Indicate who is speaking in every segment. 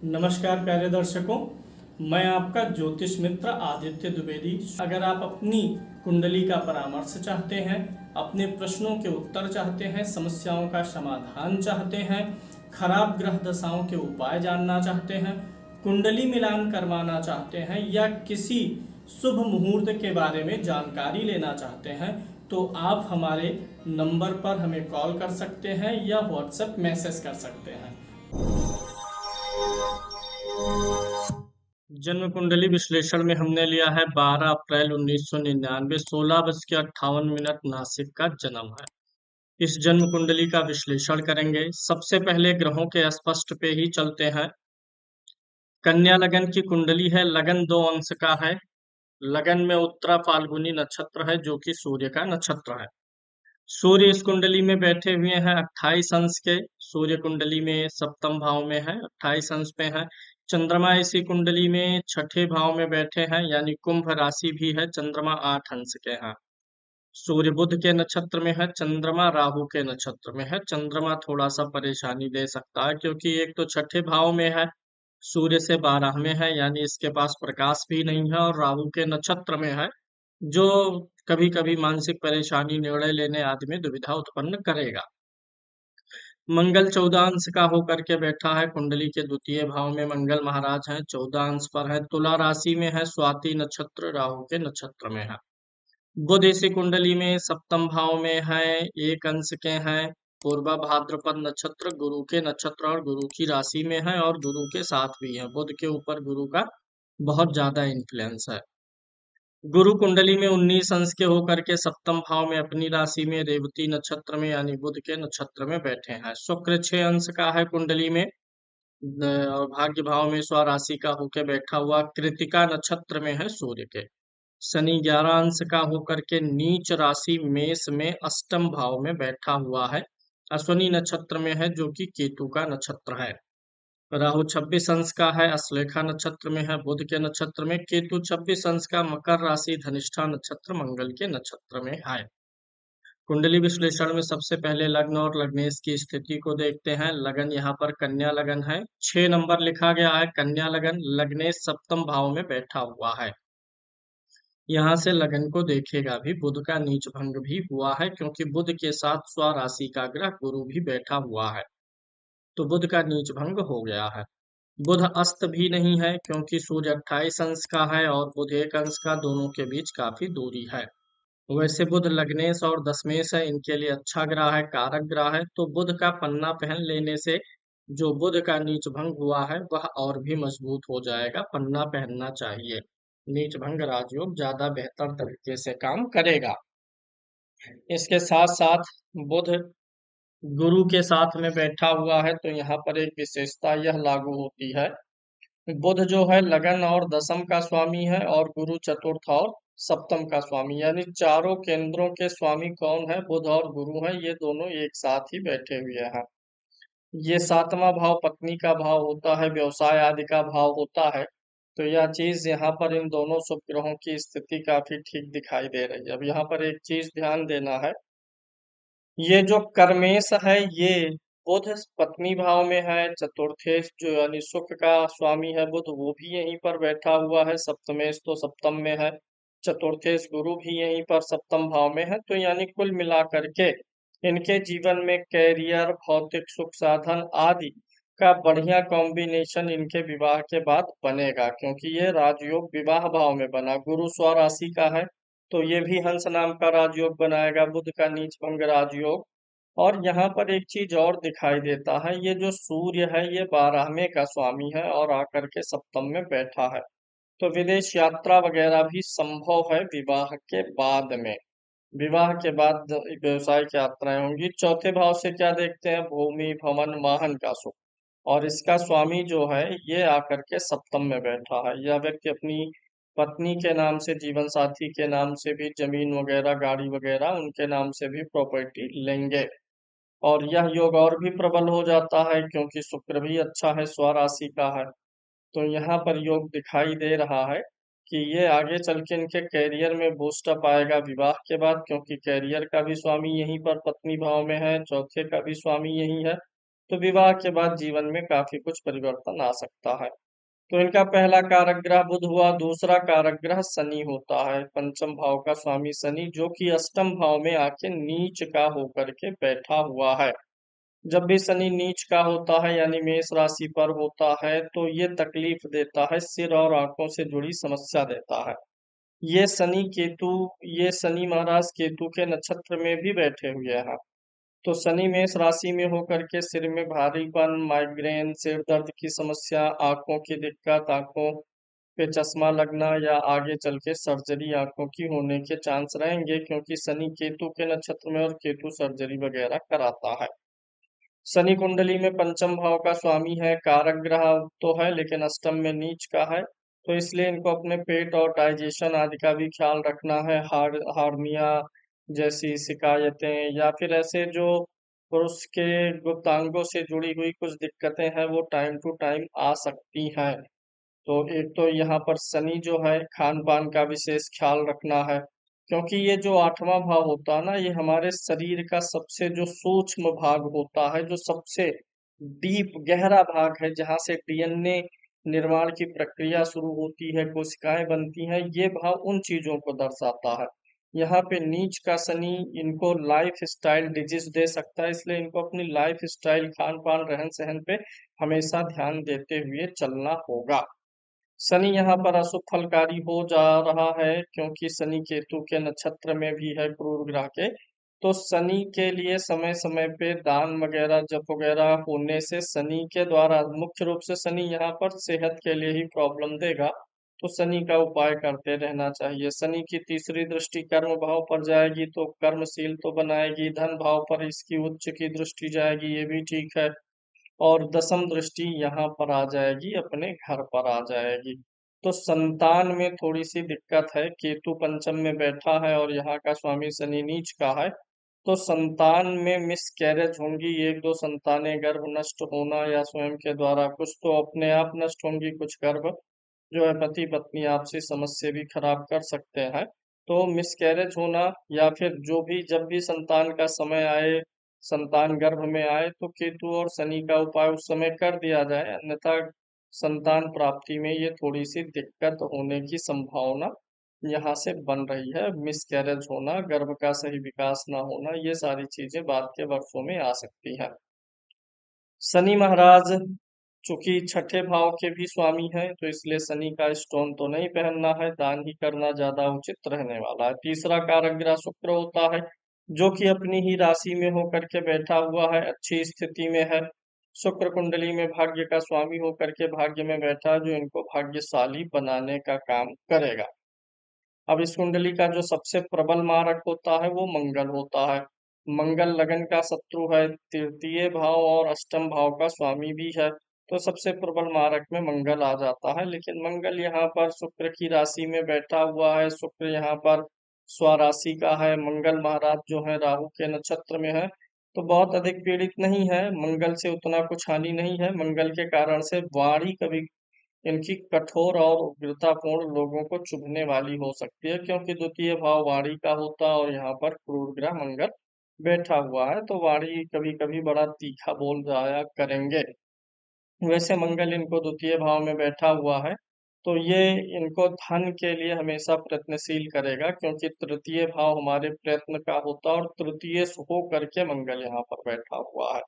Speaker 1: नमस्कार प्यारे दर्शकों। मैं आपका ज्योतिष मित्र आदित्य द्विवेदी। अगर आप अपनी कुंडली का परामर्श चाहते हैं, अपने प्रश्नों के उत्तर चाहते हैं, समस्याओं का समाधान चाहते हैं, खराब ग्रह दशाओं के उपाय जानना चाहते हैं, कुंडली मिलान करवाना चाहते हैं या किसी शुभ मुहूर्त के बारे में जानकारी लेना चाहते हैं, तो आप हमारे नंबर पर हमें कॉल कर सकते हैं या व्हाट्सएप मैसेज कर सकते हैं। जन्म कुंडली विश्लेषण में हमने लिया है 12 अप्रैल 1999, 16:58 नासिक का जन्म है। इस जन्म कुंडली का विश्लेषण करेंगे। सबसे पहले ग्रहों के स्पष्ट पे ही चलते हैं। कन्या लगन की कुंडली है। लगन 2 अंश का है। लगन में उत्तरा फाल्गुनी नक्षत्र है जो कि सूर्य का नक्षत्र है। सूर्य इस कुंडली में बैठे हुए हैं 28 अंश के। सूर्य कुंडली में सप्तम भाव में है, 28 अंश पे है। चंद्रमा इसी कुंडली में छठे भाव में बैठे हैं, यानी कुंभ राशि भी है। चंद्रमा 8 अंश के हैं। सूर्य बुध के नक्षत्र में है, चंद्रमा राहु के नक्षत्र में है। चंद्रमा थोड़ा सा परेशानी दे सकता है क्योंकि एक तो छठे भाव में है, सूर्य से 12 में है, यानी इसके पास प्रकाश भी नहीं है, और राहु के नक्षत्र में है जो कभी कभी मानसिक परेशानी, निर्णय लेने आदि में दुविधा उत्पन्न करेगा। मंगल 14 अंश का होकर के बैठा है। कुंडली के द्वितीय भाव में मंगल महाराज हैं, 14 अंश पर है। तुला राशि में है, स्वाति नक्षत्र राहु के नक्षत्र में है। बुध इसी कुंडली में सप्तम भाव में है, 1 अंश के हैं। पूर्वा भाद्रपद नक्षत्र गुरु के नक्षत्र और गुरु की राशि में है, और गुरु के साथ भी है। बुध के ऊपर गुरु का बहुत ज्यादा इन्फ्लुएंस है। गुरु कुंडली में 19 अंश के होकर के सप्तम भाव में अपनी राशि में रेवती नक्षत्र में, यानी बुध के नक्षत्र में बैठे हैं। शुक्र 6 अंश का है कुंडली में, और भाग्य भाव में स्वराशि का होकर बैठा हुआ कृतिका नक्षत्र में है सूर्य के। शनि 11 अंश का होकर के नीच राशि मेष में अष्टम भाव में बैठा हुआ है। अश्विनी नक्षत्र में है जो कि केतु का नक्षत्र है। राहु 26 अंश का है, अश्लेषा नक्षत्र में है, बुध के नक्षत्र में। केतु 26 अंश का मकर राशि धनिष्ठा नक्षत्र मंगल के नक्षत्र में है। कुंडली विश्लेषण में सबसे पहले लग्न और लग्नेश की स्थिति को देखते हैं। लगन यहाँ पर कन्या लगन है, 6 नंबर लिखा गया है कन्या लगन। लग्नेश सप्तम भाव में बैठा हुआ है। यहाँ से लगन को देखेगा भी, बुध का नीच भंग भी हुआ है क्योंकि बुध के साथ स्वराशि का ग्रह गुरु भी बैठा हुआ है, तो बुध का नीच भंग हो गया है। बुध अस्त भी नहीं है क्योंकि सूर्य 28 अंश का है और बुध 1 अंश का, दोनों के बीच काफी दूरी है। वैसे बुध लग्नेश और दशमेश है, इनके लिए अच्छा ग्रह है, कारक ग्रह है, तो बुध का पन्ना पहन लेने से जो बुध का नीच भंग हुआ है वह और भी मजबूत हो जाएगा। पन्ना पहनना चाहिए, नीच भंग राजयोग ज्यादा बेहतर तरीके से काम करेगा। इसके साथ साथ बुध गुरु के साथ में बैठा हुआ है, तो यहाँ पर एक विशेषता यह लागू होती है। बुध जो है लगन और दशम का स्वामी है, और गुरु चतुर्थ और सप्तम का स्वामी, यानी चारों केंद्रों के स्वामी कौन है? बुध और गुरु है, ये दोनों एक साथ ही बैठे हुए हैं। ये 7वां भाव पत्नी का भाव होता है, व्यवसाय आदि का भाव होता है। तो यह चीज यहाँ पर इन दोनों शुभ ग्रहों की स्थिति काफी ठीक दिखाई दे रही है। अब यहाँ पर एक चीज ध्यान देना है, ये जो कर्मेश है ये बुध पत्नी भाव में है। चतुर्थेश जो यानी सुख का स्वामी है बुध, वो भी यहीं पर बैठा हुआ है। सप्तमेश तो सप्तम में है। चतुर्थेश गुरु भी यहीं पर सप्तम भाव में है। तो यानी कुल मिलाकर के इनके जीवन में कैरियर, भौतिक सुख साधन आदि का बढ़िया कॉम्बिनेशन इनके विवाह के बाद बनेगा, क्योंकि ये राजयोग विवाह भाव में बना, गुरु स्वराशि का है, तो ये भी हंस नाम का राजयोग बनाएगा, बुध का नीच भंग राजयोग। और यहाँ पर एक चीज और दिखाई देता है, ये जो सूर्य है ये 12वें का स्वामी है और आकर के सप्तम में बैठा है, तो विदेश यात्रा वगैरह भी संभव है विवाह के बाद में। विवाह के बाद व्यवसायिक यात्राएं होंगी। चौथे भाव से क्या देखते हैं? भूमि, भवन, वाहन का सुख, और इसका स्वामी जो है ये आकर के सप्तम में बैठा है। यह व्यक्ति अपनी पत्नी के नाम से, जीवन साथी के नाम से भी जमीन वगैरह, गाड़ी वगैरह उनके नाम से भी प्रॉपर्टी लेंगे। और यह योग और भी प्रबल हो जाता है क्योंकि शुक्र भी अच्छा है, स्वराशि का है। तो यहाँ पर योग दिखाई दे रहा है कि ये आगे चल के इनके कैरियर में बूस्टअप आएगा विवाह के बाद, क्योंकि कैरियर का भी स्वामी यहीं पर पत्नी भाव में है, चौथे का भी स्वामी यही है, तो विवाह के बाद जीवन में काफी कुछ परिवर्तन आ सकता है। तो इनका पहला कारक ग्रह बुध हुआ, दूसरा कारक ग्रह शनि होता है, पंचम भाव का स्वामी शनि, जो कि अष्टम भाव में आके नीच का होकर के बैठा हुआ है। जब भी शनि नीच का होता है यानी मेष राशि पर होता है तो ये तकलीफ देता है, सिर और आंखों से जुड़ी समस्या देता है। ये शनि केतु, ये शनि महाराज केतु के नक्षत्र में भी बैठे हुए हैं। तो शनि मेष राशि में होकर के सिर में भारीपन, माइग्रेन, सिर दर्द की समस्या, आंखों की दिक्कत, आंखों पे चश्मा लगना या आगे चल के सर्जरी आंखों की होने के चांस रहेंगे, क्योंकि शनि केतु के नक्षत्र में और केतु सर्जरी वगैरह कराता है। शनि कुंडली में पंचम भाव का स्वामी है, कारक ग्रह तो है लेकिन अष्टम में नीच का है। तो इसलिए इनको अपने पेट और डाइजेशन आदि का भी ख्याल रखना है। हार्निया जैसी शिकायतें या फिर ऐसे जो पुरुष के गुप्तांगों से जुड़ी हुई कुछ दिक्कतें हैं वो टाइम टू टाइम आ सकती हैं। तो एक तो यहाँ पर शनि जो है खान पान का विशेष ख्याल रखना है, क्योंकि ये जो आठवां भाव होता है ना, ये हमारे शरीर का सबसे जो सूक्ष्म भाग होता है, जो सबसे डीप गहरा भाग है, जहाँ से डीएनए निर्माण की प्रक्रिया शुरू होती है, कोशिकाएं बनती हैं, ये भाव उन चीजों को दर्शाता है। यहाँ पे नीच का शनि इनको लाइफ स्टाइल डिजीज दे सकता है, इसलिए इनको अपनी लाइफ स्टाइल, खान पान, रहन सहन पे हमेशा ध्यान देते हुए चलना होगा। शनि यहाँ पर अशुभ फलकारी हो जा रहा है, क्योंकि शनि केतु के नक्षत्र में भी है क्रूर ग्रह के। तो शनि के लिए समय समय पे दान वगैरह जप वगैरह होने से शनि के द्वारा, मुख्य रूप से शनि यहाँ पर सेहत के लिए ही प्रॉब्लम देगा, तो शनि का उपाय करते रहना चाहिए। शनि की तीसरी दृष्टि कर्म भाव पर जाएगी तो कर्मशील तो बनाएगी, धन भाव पर इसकी उच्च की दृष्टि जाएगी, ये भी ठीक है। और दसम दृष्टि यहाँ पर आ जाएगी, अपने घर पर आ जाएगी। तो संतान में थोड़ी सी दिक्कत है, केतु पंचम में बैठा है और यहाँ का स्वामी शनि नीच का है। तो संतान में मिस कैरेज होंगी, एक दो संतानें गर्भ नष्ट होना या स्वयं के द्वारा, कुछ तो अपने आप नष्ट होंगी, कुछ गर्भ जो है पति पत्नी आपसी समझ से भी खराब कर सकते हैं। तो मिसकैरेज होना या फिर जो भी जब भी संतान का समय आए, संतान गर्भ में आए, तो केतु और शनि का उपाय उस समय कर दिया जाए, अन्यथा संतान प्राप्ति में ये थोड़ी सी दिक्कत होने की संभावना यहाँ से बन रही है। मिसकैरेज होना, गर्भ का सही विकास ना होना, ये सारी चीजें बाद के वर्षों में आ सकती है। शनि महाराज चूंकि छठे भाव के भी स्वामी हैं, तो इसलिए शनि का स्टोन तो नहीं पहनना है, दान ही करना ज्यादा उचित रहने वाला है। तीसरा कारक ग्रह शुक्र होता है, जो कि अपनी ही राशि में होकर के बैठा हुआ है, अच्छी स्थिति में है। शुक्र कुंडली में भाग्य का स्वामी होकर के भाग्य में बैठा है, जो इनको भाग्यशाली बनाने का काम करेगा। अब इस कुंडली का जो सबसे प्रबल मारक होता है वो मंगल होता है। मंगल लगन का शत्रु है, तृतीय भाव और अष्टम भाव का स्वामी भी है। तो सबसे प्रबल मारक में मंगल आ जाता है, लेकिन मंगल यहाँ पर शुक्र की राशि में बैठा हुआ है। शुक्र यहाँ पर स्वराशि का है, मंगल महाराज जो है राहु के नक्षत्र में है, तो बहुत अधिक पीड़ित नहीं है, मंगल से उतना कुछ हानि नहीं है। मंगल के कारण से वाणी कभी इनकी कठोर और उग्रतापूर्ण लोगों को चुभने वाली हो सकती है, क्योंकि द्वितीय भाव वाणी का होता है और यहाँ पर क्रूर ग्रह मंगल बैठा हुआ है, तो वाणी कभी कभी बड़ा तीखा बोल जाया करेंगे। वैसे मंगल इनको द्वितीय भाव में बैठा हुआ है, तो ये इनको धन के लिए हमेशा प्रयत्नशील करेगा, क्योंकि तृतीय भाव हमारे प्रयत्न का होता है और तृतीय हो करके मंगल यहाँ पर बैठा हुआ है।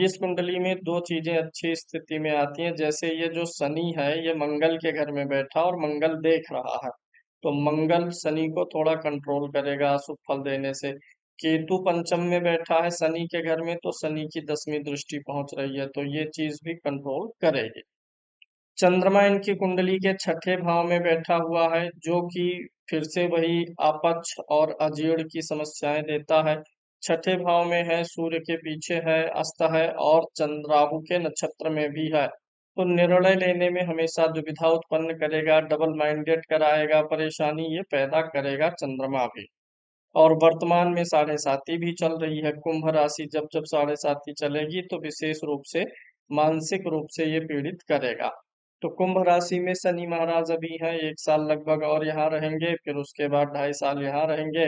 Speaker 1: इस कुंडली में दो चीजें अच्छी स्थिति में आती हैं, जैसे ये जो शनि है ये मंगल के घर में बैठा और मंगल देख रहा है, तो मंगल शनि को थोड़ा कंट्रोल करेगा अशुभ फल देने से। केतु पंचम में बैठा है शनि के घर में, तो शनि की 10वीं दृष्टि पहुंच रही है, तो ये चीज भी कंट्रोल करेगी। चंद्रमा इनकी कुंडली के छठे भाव में बैठा हुआ है, जो कि फिर से वही अपच और अजीर्ण की समस्याएं देता है। छठे भाव में है, सूर्य के पीछे है, अस्त है और चंद्र राहु के नक्षत्र में भी है, तो निर्णय लेने में हमेशा दुविधा उत्पन्न करेगा, डबल माइंडेड कराएगा, परेशानी ये पैदा करेगा चंद्रमा भी। और वर्तमान में साढ़े साती भी चल रही है, कुंभ राशि जब जब साढ़े साती चलेगी तो विशेष रूप से मानसिक रूप से ये पीड़ित करेगा। तो कुंभ राशि में शनि महाराज अभी हैं, 1 साल लगभग और यहाँ रहेंगे, फिर उसके बाद 2.5 साल यहाँ रहेंगे।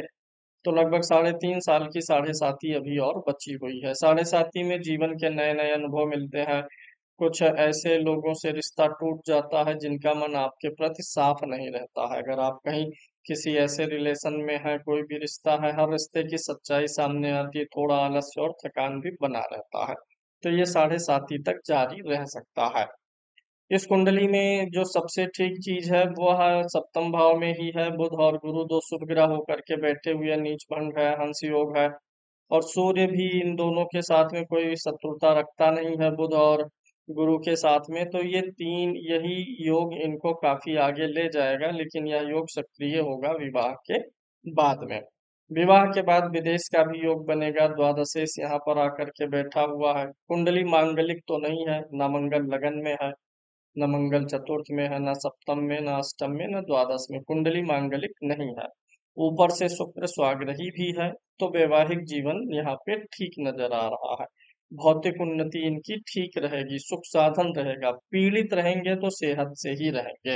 Speaker 1: तो लगभग 3.5 साल की साढ़े साथी अभी और बची हुई है। साढ़े साथी में जीवन के नए नए अनुभव मिलते हैं। कुछ ऐसे लोगों से रिश्ता टूट जाता है जिनका मन आपके प्रति साफ नहीं रहता है। अगर आप कहीं किसी ऐसे रिलेशन में है, कोई भी रिश्ता है, हर रिश्ते की सच्चाई सामने आती है, थोड़ा आलस्य और थकान भी बना रहता है। तो ये साढ़े साथी तक जारी रह सकता है। इस कुंडली में जो सबसे ठीक चीज है वो है सप्तम भाव में ही है बुध और गुरु, दो शुभ ग्रह होकर के बैठे हुए, नीच भंग है, हंस योग है। और सूर्य भी इन दोनों के साथ में कोई शत्रुता रखता नहीं है, बुध और गुरु के साथ में। तो ये तीन यही योग इनको काफी आगे ले जाएगा, लेकिन यह योग सक्रिय होगा विवाह के बाद में। विवाह के बाद विदेश का भी योग बनेगा। द्वादशेश यहाँ पर आकर के बैठा हुआ है। कुंडली मांगलिक तो नहीं है, न मंगल लगन में है, न मंगल चतुर्थ में है, न सप्तम में, न अष्टम में, न द्वादश में। कुंडली मांगलिक नहीं है। ऊपर से शुक्र स्वाग्रही भी है, तो वैवाहिक जीवन यहाँ पे ठीक नजर आ रहा है। भौतिक उन्नति इनकी ठीक रहेगी, सुख साधन रहेगा। पीड़ित रहेंगे तो सेहत से ही रहेंगे।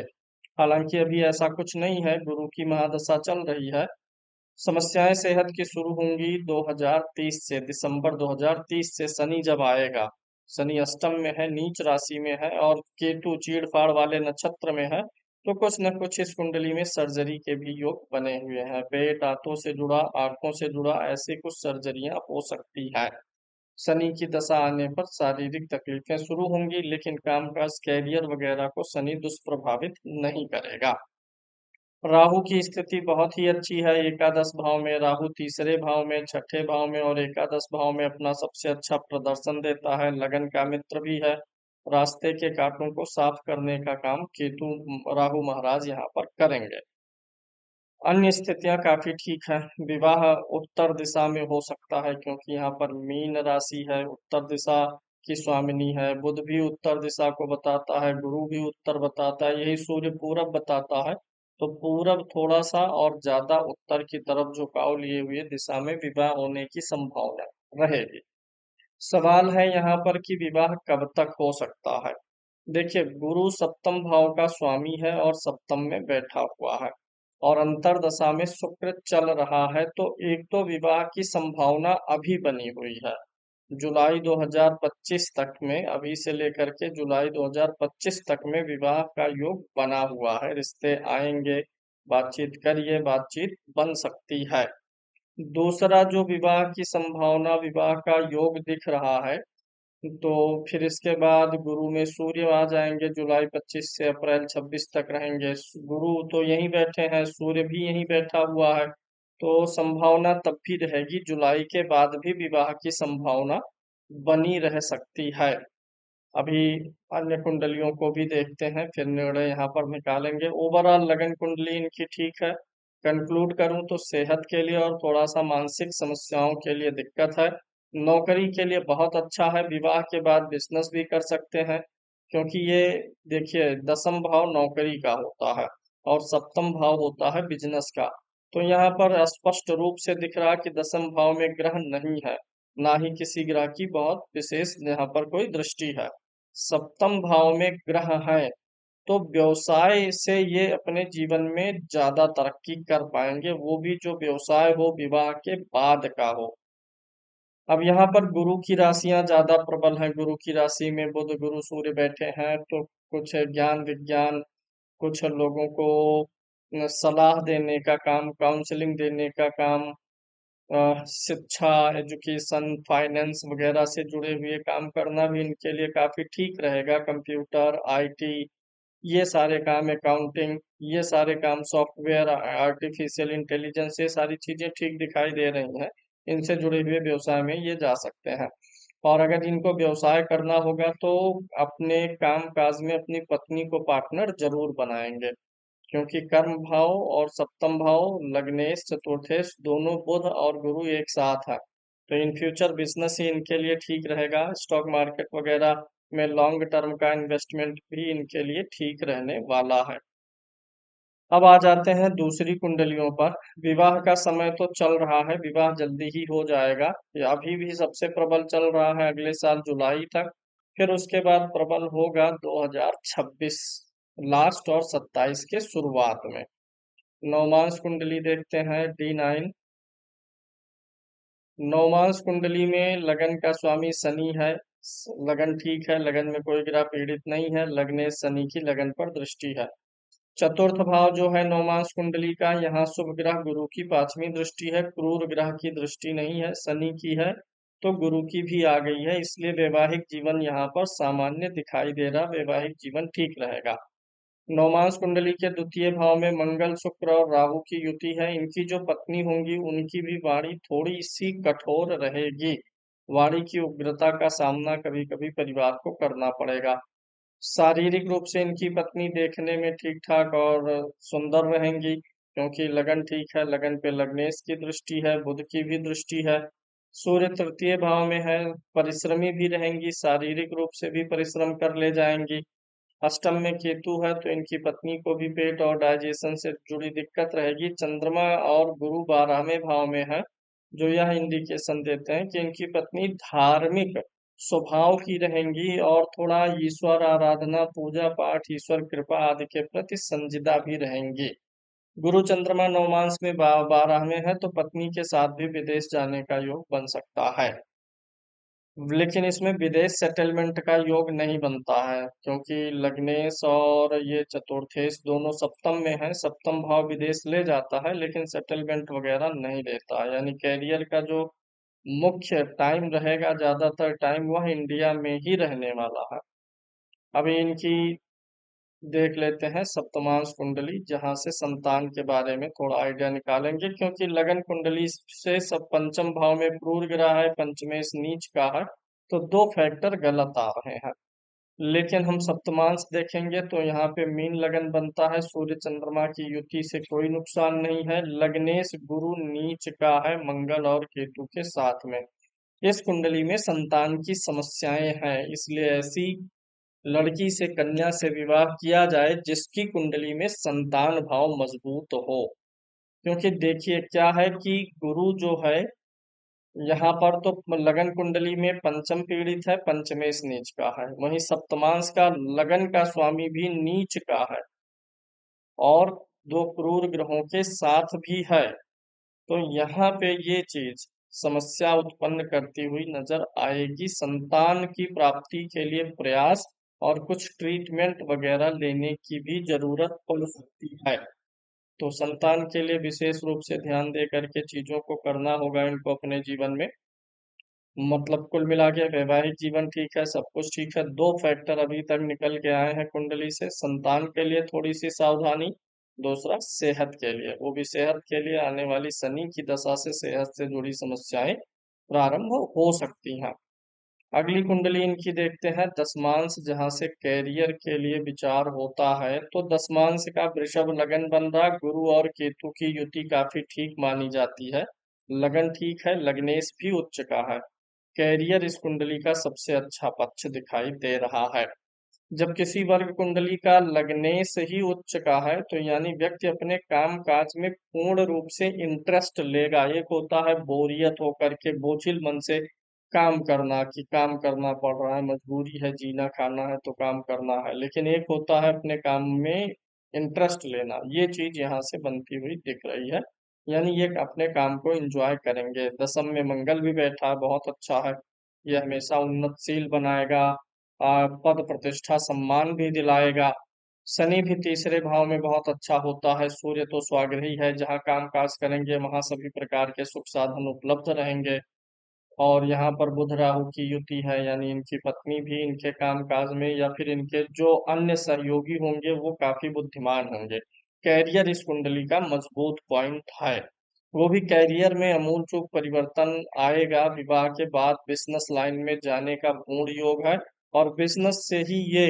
Speaker 1: हालांकि अभी ऐसा कुछ नहीं है, गुरु की महादशा चल रही है। समस्याएं सेहत की शुरू होंगी 2030 से, दिसंबर 2030 से। शनि जब आएगा, शनि अष्टम में है, नीच राशि में है, और केतु चीड़ फाड़ वाले नक्षत्र में है। तो कुछ न कुछ इस कुंडली में सर्जरी के भी योग बने हुए हैं। पेट, दांतों से जुड़ा, आंखों से जुड़ा, ऐसे कुछ सर्जरियां हो सकती है। शनि की दशा आने पर शारीरिक तकलीफें शुरू होंगी, लेकिन कामकाज, कैरियर वगैरह को शनि दुष्प्रभावित नहीं करेगा। राहु की स्थिति बहुत ही अच्छी है। एकादश भाव में राहु, तीसरे भाव में, छठे भाव में और एकादश भाव में अपना सबसे अच्छा प्रदर्शन देता है। लगन का मित्र भी है। रास्ते के कांटों को साफ करने का काम केतु राहु महाराज यहाँ पर करेंगे। अन्य स्थितियां काफी ठीक है। विवाह उत्तर दिशा में हो सकता है, क्योंकि यहाँ पर मीन राशि है, उत्तर दिशा की स्वामिनी है। बुध भी उत्तर दिशा को बताता है, गुरु भी उत्तर बताता है, यही सूर्य पूरब बताता है। तो पूरब थोड़ा सा और ज्यादा उत्तर की तरफ झुकाव लिए हुए दिशा में विवाह होने की संभावना रहेगी। सवाल है यहाँ पर कि विवाह कब तक हो सकता है। देखिए, गुरु सप्तम भाव का स्वामी है और सप्तम में बैठा हुआ है, और अंतरदशा में शुक्र चल रहा है। तो एक तो विवाह की संभावना अभी बनी हुई है। जुलाई 2025 तक में, अभी से लेकर के जुलाई 2025 तक में विवाह का योग बना हुआ है। रिश्ते आएंगे, बातचीत करिए, बातचीत बन सकती है। दूसरा, जो विवाह की संभावना, विवाह का योग दिख रहा है, तो फिर इसके बाद गुरु में सूर्य आ जाएंगे। जुलाई 25 से अप्रैल 26 तक रहेंगे। गुरु तो यहीं बैठे हैं, सूर्य भी यहीं बैठा हुआ है। तो संभावना तब भी रहेगी, जुलाई के बाद भी विवाह की संभावना बनी रह सकती है। अभी अन्य कुंडलियों को भी देखते हैं, फिर निर्णय यहाँ पर निकालेंगे। ओवरऑल लगन कुंडली इनकी ठीक है। कंक्लूड करूं तो सेहत के लिए और थोड़ा सा मानसिक समस्याओं के लिए दिक्कत है। नौकरी के लिए बहुत अच्छा है। विवाह के बाद बिजनेस भी कर सकते हैं, क्योंकि ये देखिए, दसम भाव नौकरी का होता है और सप्तम भाव होता है बिजनेस का। तो यहाँ पर स्पष्ट रूप से दिख रहा कि दसम भाव में ग्रह नहीं है, ना ही किसी ग्रह की बहुत विशेष यहाँ पर कोई दृष्टि है। सप्तम भाव में ग्रह है, तो व्यवसाय से ये अपने जीवन में ज्यादा तरक्की कर पाएंगे, वो भी जो व्यवसाय हो विवाह के बाद का हो। अब यहाँ पर गुरु की राशियां ज्यादा प्रबल हैं। गुरु की राशि में बुध, गुरु, सूर्य बैठे हैं, तो कुछ ज्ञान विज्ञान, कुछ लोगों को सलाह देने का काम, काउंसलिंग देने का काम, शिक्षा, एजुकेशन, फाइनेंस वगैरह से जुड़े हुए काम करना भी इनके लिए काफी ठीक रहेगा। कंप्यूटर, आईटी, ये सारे काम, अकाउंटिंग, ये सारे काम, सॉफ्टवेयर, आर्टिफिशियल इंटेलिजेंस, ये सारी चीजें ठीक दिखाई दे रही हैं। इनसे जुड़े हुए व्यवसाय में ये जा सकते हैं। और अगर इनको व्यवसाय करना होगा तो अपने काम काज में अपनी पत्नी को पार्टनर जरूर बनाएंगे, क्योंकि कर्म भाव और सप्तम भाव, लग्नेश चतुर्थेश, दोनों बुध और गुरु एक साथ है। तो इन फ्यूचर बिजनेस ही इनके लिए ठीक रहेगा। स्टॉक मार्केट वगैरह में लॉन्ग टर्म का इन्वेस्टमेंट भी इनके लिए ठीक रहने वाला है। अब आ जाते हैं दूसरी कुंडलियों पर। विवाह का समय तो चल रहा है, विवाह जल्दी ही हो जाएगा। ये अभी भी सबसे प्रबल चल रहा है, अगले साल जुलाई तक। फिर उसके बाद प्रबल होगा 2026 लास्ट और 27 के शुरुआत में। नवमांश कुंडली देखते हैं, D9। नवमांश कुंडली में लगन का स्वामी शनि है। लगन ठीक है, लगन में कोई ग्रह पीड़ित नहीं है, लग्नेश शनि की लगन पर दृष्टि है। चतुर्थ भाव जो है नवमांश कुंडली का, यहाँ शुभ ग्रह गुरु की पांचवी दृष्टि है, क्रूर ग्रह की दृष्टि नहीं है, शनि की है तो गुरु की भी आ गई है, इसलिए वैवाहिक जीवन यहाँ पर सामान्य दिखाई दे रहा, वैवाहिक जीवन ठीक रहेगा। नवमांश कुंडली के द्वितीय भाव में मंगल शुक्र और राहु की युति है। इनकी जो पत्नी होंगी उनकी भी वाणी थोड़ी सी कठोर रहेगी। वाणी की उग्रता का सामना कभी कभी परिवार को करना पड़ेगा। शारीरिक रूप से इनकी पत्नी देखने में ठीक ठाक और सुंदर रहेंगी, क्योंकि लगन ठीक है, लगन पे लग्नेश की दृष्टि है, बुध की भी दृष्टि है। सूर्य तृतीय भाव में है, परिश्रमी भी रहेंगी, शारीरिक रूप से भी परिश्रम कर ले जाएंगी। अष्टम में केतु है तो इनकी पत्नी को भी पेट और डाइजेशन से जुड़ी दिक्कत रहेगी। चंद्रमा और गुरु 12वें भाव में है, जो यह इंडिकेशन देते हैं कि इनकी पत्नी धार्मिक स्वभाव की रहेंगी और थोड़ा ईश्वर आराधना, पूजा पाठ, ईश्वर कृपा आदि के प्रति संजीदा भी रहेंगी। गुरु चंद्रमा नवमांश में 12वें है तो पत्नी के साथ भी विदेश जाने का योग बन सकता है, लेकिन इसमें विदेश सेटलमेंट का योग नहीं बनता है, क्योंकि लग्नेश और ये चतुर्थेश दोनों सप्तम में है। सप्तम भाव विदेश ले जाता है लेकिन सेटलमेंट वगैरह नहीं देता है, यानी कैरियर का जो मुख्य टाइम रहेगा, ज्यादातर टाइम वह इंडिया में ही रहने वाला है। अभी इनकी देख लेते हैं सप्तमांश कुंडली, जहां से संतान के बारे में थोड़ा आइडिया निकालेंगे, क्योंकि लगन कुंडली से सब पंचम भाव में क्रूर ग्रह है, पंचमेश नीच का है, तो दो फैक्टर गलत आ रहे हैं। लेकिन हम सप्तमांश देखेंगे तो यहाँ पे मीन लगन बनता है, सूर्य चंद्रमा की युति से कोई नुकसान नहीं है, लग्नेश गुरु नीच का है मंगल और केतु के साथ में। इस कुंडली में संतान की समस्याएं हैं, इसलिए ऐसी लड़की से, कन्या से विवाह किया जाए जिसकी कुंडली में संतान भाव मजबूत हो। क्योंकि देखिए क्या है कि गुरु जो है यहाँ पर तो लगन कुंडली में पंचम पीड़ित है, पंचमेश नीच का है, वहीं सप्तमांश का लगन का स्वामी भी नीच का है और दो क्रूर ग्रहों के साथ भी है, तो यहाँ पे ये चीज समस्या उत्पन्न करती हुई नजर आएगी। संतान की प्राप्ति के लिए प्रयास और कुछ ट्रीटमेंट वगैरह लेने की भी जरूरत पड़ सकती है, तो संतान के लिए विशेष रूप से ध्यान दे करके चीजों को करना होगा इनको अपने जीवन में। मतलब कुल मिला के वैवाहिक जीवन ठीक है, सब कुछ ठीक है। दो फैक्टर अभी तक निकल के आए हैं कुंडली से, संतान के लिए थोड़ी सी सावधानी, दूसरा सेहत के लिए, वो भी सेहत के लिए आने वाली शनि की दशा से सेहत से जुड़ी समस्याएं प्रारंभ हो सकती हैं। अगली कुंडली इनकी देखते हैं दसमांश, जहां से कैरियर के लिए विचार होता है, तो दसमांश का वृषभ लगन बन रहा, गुरु और केतु की युति काफी ठीक मानी जाती है, लगन ठीक है, लग्नेश भी उच्च का है। कैरियर इस कुंडली का सबसे अच्छा पक्ष दिखाई दे रहा है। जब किसी वर्ग कुंडली का लग्नेश ही उच्च का है तो यानी व्यक्ति अपने काम काज में पूर्ण रूप से इंटरेस्ट लेगा। एक होता है बोरियत होकर के बोझिल मन से काम करना, कि काम करना पड़ रहा है, मजबूरी है, जीना खाना है तो काम करना है, लेकिन एक होता है अपने काम में इंटरेस्ट लेना। ये चीज यहाँ से बनती हुई दिख रही है, यानी ये अपने काम को एंजॉय करेंगे। दसम में मंगल भी बैठा है, बहुत अच्छा है, ये हमेशा उन्नतशील बनाएगा, पद प्रतिष्ठा सम्मान भी दिलाएगा। शनि भी तीसरे भाव में बहुत अच्छा होता है, सूर्य तो स्वाग्रही है, जहाँ काम काज करेंगे वहां सभी प्रकार के सुख साधन उपलब्ध रहेंगे। और यहाँ पर बुध राहु की युति है, यानी इनकी पत्नी भी इनके काम काज में या फिर इनके जो अन्य सहयोगी होंगे वो काफी बुद्धिमान होंगे। कैरियर इस कुंडली का मजबूत पॉइंट है, वो भी कैरियर में अमूलचूल परिवर्तन आएगा। विवाह के बाद बिजनेस लाइन में जाने का पूर्ण योग है और बिजनेस से ही ये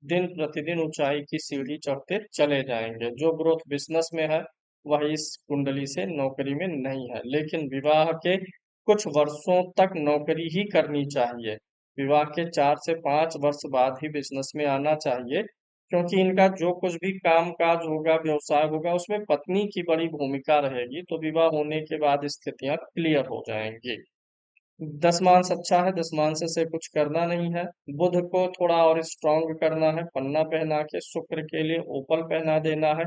Speaker 1: दिन प्रतिदिन ऊंचाई की सीढ़ी चढ़ते चले जाएंगे। जो ग्रोथ बिजनेस में है वह इस कुंडली से नौकरी में नहीं है, लेकिन विवाह के कुछ वर्षों तक नौकरी ही करनी चाहिए। विवाह के 4 से 5 वर्ष बाद ही बिजनेस में आना चाहिए, क्योंकि इनका जो कुछ भी काम काज होगा, व्यवसाय होगा, उसमें पत्नी की बड़ी भूमिका रहेगी, तो विवाह होने के बाद स्थितियां क्लियर हो जाएंगी। दसमांश अच्छा है, दसमांश से कुछ करना नहीं है। बुध को थोड़ा और स्ट्रांग करना है, पन्ना पहना के शुक्र के लिए ओपल पहना देना है।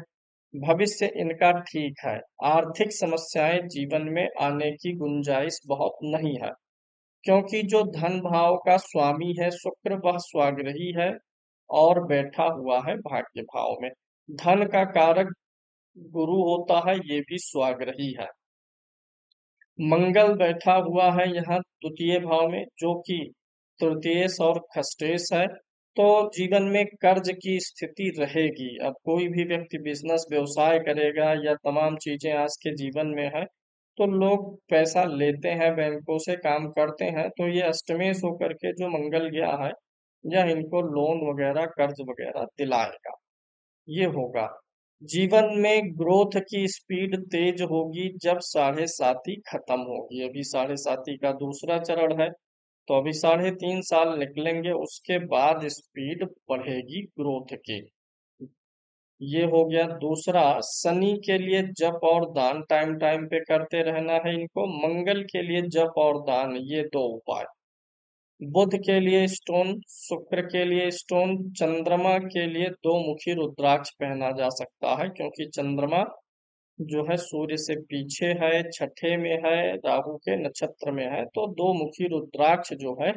Speaker 1: भविष्य इनका ठीक है। आर्थिक समस्याएं जीवन में आने की गुंजाइश बहुत नहीं है, क्योंकि जो धन भाव का स्वामी है शुक्र वह स्वाग्रही है और बैठा हुआ है भाग्य भाव में। धन का कारक गुरु होता है, ये भी स्वाग्रही है। मंगल बैठा हुआ है यहाँ द्वितीय भाव में, जो कि तृतीयेश और खष्टेश है। तो जीवन में कर्ज की स्थिति रहेगी। अब कोई भी व्यक्ति बिजनेस व्यवसाय करेगा या तमाम चीजें आज के जीवन में है, तो लोग पैसा लेते हैं बैंकों से, काम करते हैं, तो ये अष्टमेश होकर के जो मंगल गया है यह इनको लोन वगैरह कर्ज वगैरह दिलाएगा। ये होगा। जीवन में ग्रोथ की स्पीड तेज होगी जब साढ़े साती खत्म होगी। अभी साढ़े साती का दूसरा चरण है, तो अभी 3.5 साल निकलेंगे, उसके बाद स्पीड बढ़ेगी ग्रोथ की। ये हो गया दूसरा। शनि के लिए जप और दान टाइम टाइम पे करते रहना है इनको। मंगल के लिए जप और दान, ये दो उपाय। बुध के लिए स्टोन, शुक्र के लिए स्टोन, चंद्रमा के लिए दो मुखी रुद्राक्ष पहना जा सकता है, क्योंकि चंद्रमा जो है सूर्य से पीछे है, छठे में है, राहु के नक्षत्र में है, तो दो मुखी रुद्राक्ष जो है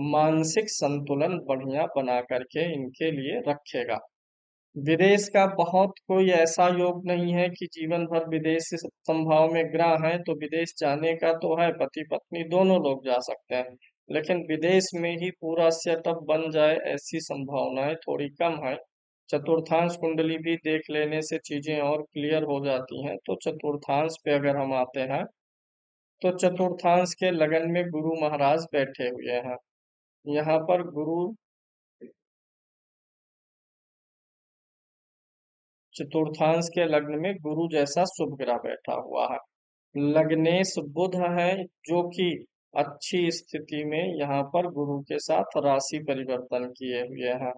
Speaker 1: मानसिक संतुलन बढ़िया बना करके इनके लिए रखेगा। विदेश का बहुत कोई ऐसा योग नहीं है कि जीवन भर विदेश से संभाव में ग्रह है, तो विदेश जाने का तो है, पति पत्नी दोनों लोग जा सकते हैं, लेकिन विदेश में ही पूरा सेटअप बन जाए ऐसी संभावनाएं थोड़ी कम है। चतुर्थांश कुंडली भी देख लेने से चीजें और क्लियर हो जाती हैं। तो चतुर्थांश पे अगर हम आते हैं, तो चतुर्थांश के लगन में गुरु महाराज बैठे हुए हैं। यहाँ पर गुरु चतुर्थांश के लग्न में गुरु जैसा शुभ ग्रह बैठा हुआ है। लग्नेश बुध है, जो कि अच्छी स्थिति में यहाँ पर गुरु के साथ राशि परिवर्तन किए हुए हैं।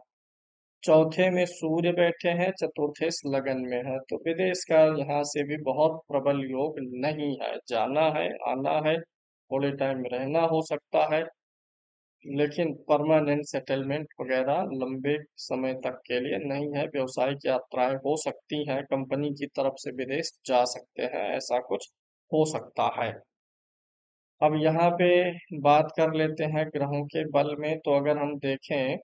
Speaker 1: चौथे में सूर्य बैठे हैं, चतुर्थेश लगन में है, तो विदेश का यहाँ से भी बहुत प्रबल योग नहीं है। जाना है, आना है, थोड़े टाइम रहना हो सकता है, लेकिन परमानेंट सेटलमेंट वगैरह लंबे समय तक के लिए नहीं है। व्यवसायिक यात्राएं हो सकती हैं, कंपनी की तरफ से विदेश जा सकते हैं, ऐसा कुछ हो सकता है। अब यहाँ पे बात कर लेते हैं ग्रहों के बल में। तो अगर हम देखें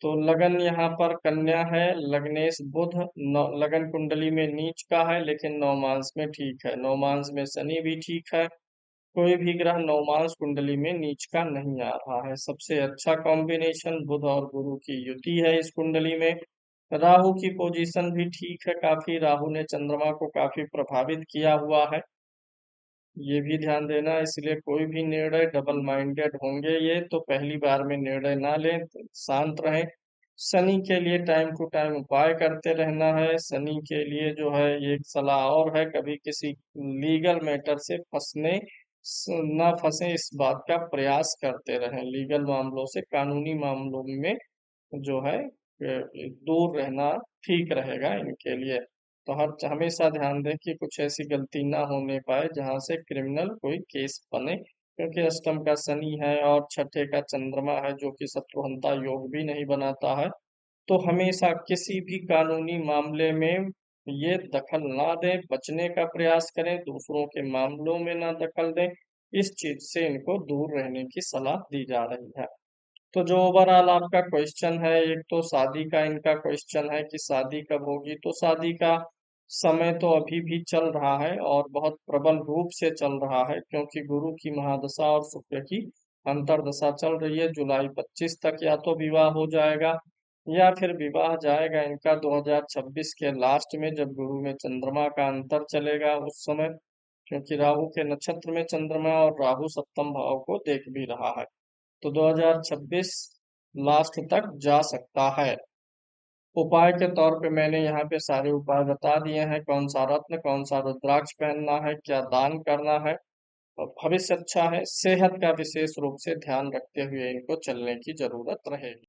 Speaker 1: तो लगन यहाँ पर कन्या है, लग्नेश बुध लगन कुंडली में नीच का है, लेकिन नवमांश में ठीक है। नवमांश में शनि भी ठीक है। कोई भी ग्रह नवमांश कुंडली में नीच का नहीं आ रहा है। सबसे अच्छा कॉम्बिनेशन बुध और गुरु की युति है इस कुंडली में। राहु की पोजीशन भी ठीक है काफी। राहु ने चंद्रमा को काफी प्रभावित किया हुआ है, ये भी ध्यान देना। इसलिए कोई भी निर्णय डबल माइंडेड होंगे ये, तो पहली बार में निर्णय ना लें, शांत रहें। शनि के लिए टाइम टू टाइम उपाय करते रहना है। शनि के लिए जो है एक सलाह और है, कभी किसी लीगल मैटर से ना फंसे, इस बात का प्रयास करते रहें। लीगल मामलों से, कानूनी मामलों में जो है दूर रहना ठीक रहेगा इनके लिए। तो हर हमेशा ध्यान दें कि कुछ ऐसी गलती ना होने पाए जहां से क्रिमिनल कोई केस बने, क्योंकि अष्टम का शनि है और छठे का चंद्रमा है, जो कि शत्रुहंता योग भी नहीं बनाता है। तो हमेशा किसी भी कानूनी मामले में ये दखल ना दें, बचने का प्रयास करें, दूसरों के मामलों में ना दखल दें। इस चीज से इनको दूर रहने की सलाह दी जा रही है। तो जो ओवरऑल आपका क्वेश्चन है, एक तो शादी का इनका क्वेश्चन है कि शादी कब होगी। तो शादी का समय तो अभी भी चल रहा है और बहुत प्रबल रूप से चल रहा है, क्योंकि गुरु की महादशा और शुक्र की अंतर्दशा चल रही है। जुलाई 25 तक या तो विवाह हो जाएगा, या फिर विवाह जाएगा इनका 2026 के लास्ट में, जब गुरु में चंद्रमा का अंतर चलेगा उस समय, क्योंकि राहु के नक्षत्र में चंद्रमा और राहु सप्तम भाव को देख भी रहा है। तो 2026 लास्ट तक जा सकता है। उपाय के तौर पे मैंने यहाँ पे सारे उपाय बता दिए हैं, कौन सा रत्न, कौन सा रुद्राक्ष पहनना है, क्या दान करना है। और भविष्य अच्छा है, सेहत का विशेष रूप से ध्यान रखते हुए इनको चलने की जरूरत रहेगी।